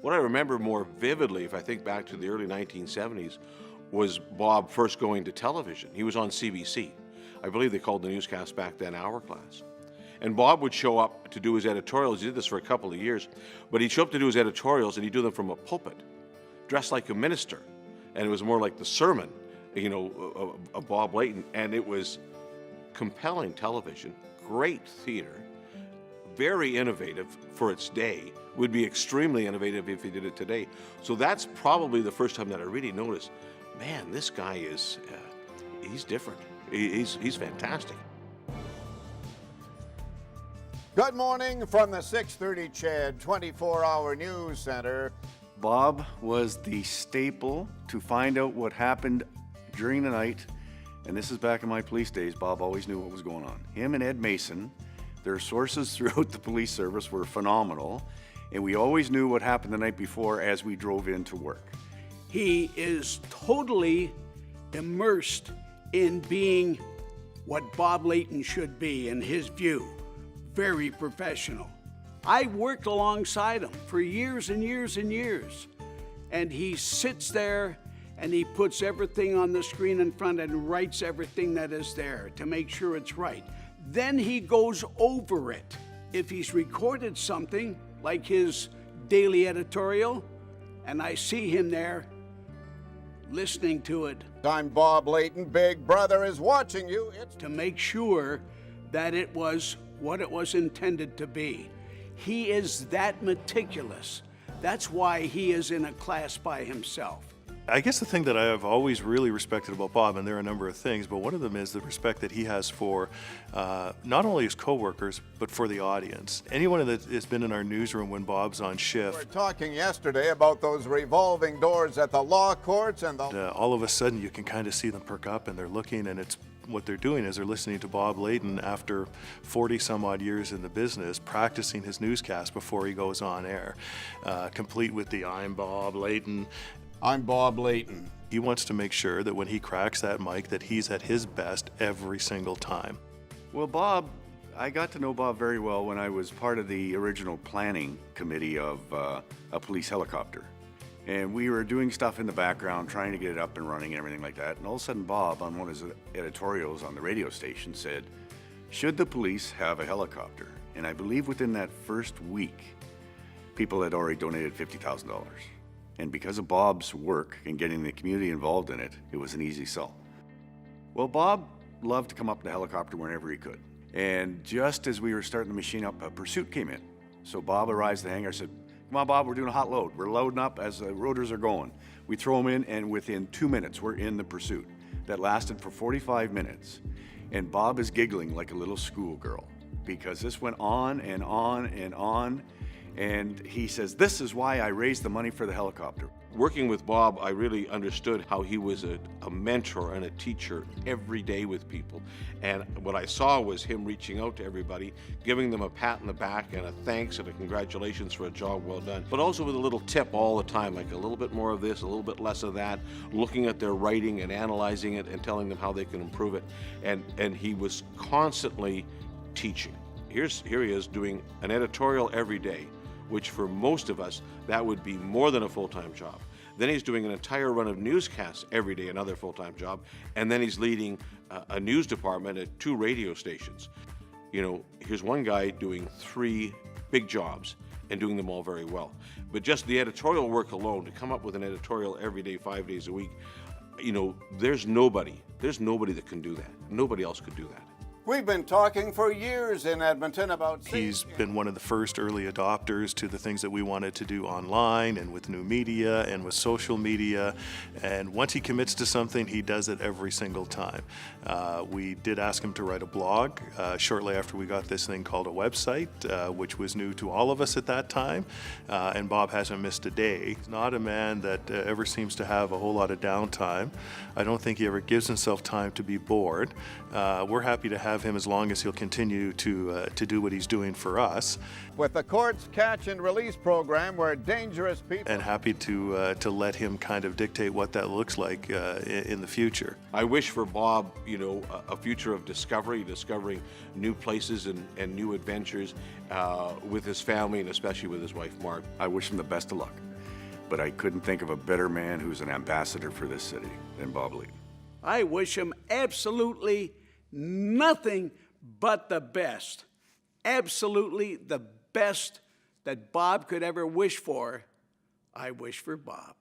What I remember more vividly, if I think back to the early 1970s, was Bob first going to television. He was on CBC. I believe they called the newscast back then Hour Class. And Bob would show up to do his editorials. He did this for a couple of years, but he'd show up to do his editorials and he'd do them from a pulpit, dressed like a minister. And it was more like the sermon, of Bob Layton. And it was compelling television, great theater, very innovative for its day, would be extremely innovative if he did it today. So that's probably the first time that I really noticed, man, this guy is, he's different. He's fantastic. Good morning from the 630 CHED 24-hour news center. Bob was the staple to find out what happened during the night, and this is back in my police days. Bob always knew what was going on. Him and Ed Mason, their sources throughout the police service were phenomenal, and we always knew what happened the night before as we drove into work. He is totally immersed in being what Bob Layton should be in his view. Very professional. I worked alongside him for years and years and years. And he sits there and he puts everything on the screen in front and writes everything that is there to make sure it's right. Then he goes over it. If he's recorded something like his daily editorial, and I see him there listening to it. I'm Bob Layton. Big Brother is watching you. It's to make sure that it was what it was intended to be. He is that meticulous. That's why he is in a class by himself. I guess the thing that I have always really respected about Bob, and there are a number of things, but one of them is the respect that he has for not only his coworkers, but for the audience. Anyone that has been in our newsroom when Bob's on shift. We were talking yesterday about those revolving doors at the law courts and all of a sudden you can kind of see them perk up and they're looking, and it's what they're doing is they're listening to Bob Layton after 40 some odd years in the business, practicing his newscast before he goes on air, complete with the I'm Bob Layton. I'm Bob Layton. He wants to make sure that when he cracks that mic that he's at his best every single time. Well, Bob, I got to know Bob very well when I was part of the original planning committee of a police helicopter. And we were doing stuff in the background, trying to get it up and running and everything like that. And all of a sudden, Bob, on one of his editorials on the radio station, said, should the police have a helicopter? And I believe within that first week, people had already donated $50,000. And because of Bob's work and getting the community involved in it, it was an easy sell. Well, Bob loved to come up in the helicopter whenever he could. And just as we were starting the machine up, a pursuit came in. So Bob arrives at the hangar, said, come on, Bob, we're doing a hot load. We're loading up as the rotors are going. We throw them in, and within 2 minutes, we're in the pursuit. That lasted for 45 minutes. And Bob is giggling like a little schoolgirl because this went on and on and on. And he says, this is why I raised the money for the helicopter. Working with Bob, I really understood how he was a mentor and a teacher every day with people. And what I saw was him reaching out to everybody, giving them a pat on the back and a thanks and a congratulations for a job well done, but also with a little tip all the time, like a little bit more of this, a little bit less of that, looking at their writing and analyzing it and telling them how they can improve it. And he was constantly teaching. Here he is doing an editorial every day, which for most of us, that would be more than a full-time job. Then he's doing an entire run of newscasts every day, another full-time job, and then he's leading a news department at 2 radio stations. Here's one guy doing 3 big jobs and doing them all very well. But just the editorial work alone, to come up with an editorial every day, 5 days a week, there's nobody that can do that. Nobody else could do that. We've been talking for years in Edmonton about He's been one of the first early adopters to the things that we wanted to do online and with new media and with social media. And once he commits to something, he does it every single time. We did ask him to write a blog shortly after we got this thing called a website, which was new to all of us at that time. And Bob hasn't missed a day. He's not a man that ever seems to have a whole lot of downtime. I don't think he ever gives himself time to be bored. We're happy to have him as long as he'll continue to do what he's doing for us. With the court's catch and release program where dangerous people... And happy to let him kind of dictate what that looks like in the future. I wish for Bob, a future of discovering new places and new adventures with his family and especially with his wife, Mark. I wish him the best of luck. but I couldn't think of a better man who's an ambassador for this city than Bob Layton. I wish him absolutely nothing but the best. Absolutely the best that Bob could ever wish for. I wish for Bob.